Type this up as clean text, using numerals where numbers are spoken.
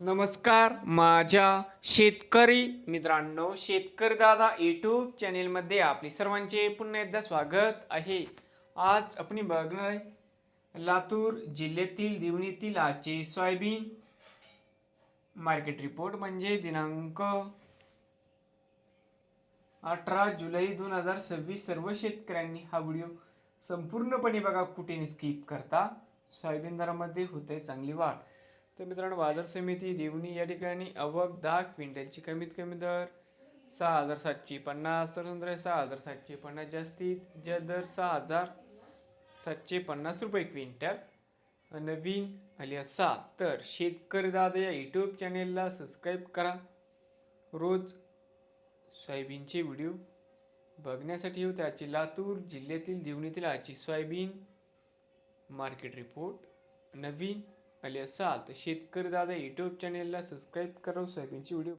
नमस्कार माझ्या शेतकरी मित्रांनो, शेतकरी दादा यूट्यूब चॅनेलमध्ये आपले सर्वांचे पुन्हा एकदा स्वागत आहे. आज आपण बघणार आहे लातूर जिल्ह्यातील दिवणीतील आजचे सोयाबीन मार्केट रिपोर्ट म्हणजे दिनांक 18 जुलै 2026. सर्व शेतकऱ्यांनी हा व्हिडिओ संपूर्णपणे बघा, कुठे स्किप करता. सोयाबीन दरामध्ये होते चांगली वाढ. तर मित्रांनो, बाजार समिती देवणी या ठिकाणी आवक 10 क्विंटलची कमीत कमी दर 6,750, तर 6,750 जास्तीत जास्त दर 6,750 रुपये क्विंटल. नवीन आली असाल तर शेतकरी दादा या यूट्यूब चॅनेलला सबस्क्राईब करा. रोज सोयाबीनचे व्हिडिओ बघण्यासाठी होते. आजची लातूर जिल्ह्यातील देवणीतील आजची सोयाबीन मार्केट रिपोर्ट नवीन आले असाल तर शेतकरी दादा यूट्यूब चॅनेलला सबस्क्राईब करा. सोयाबीनची व्हिडिओ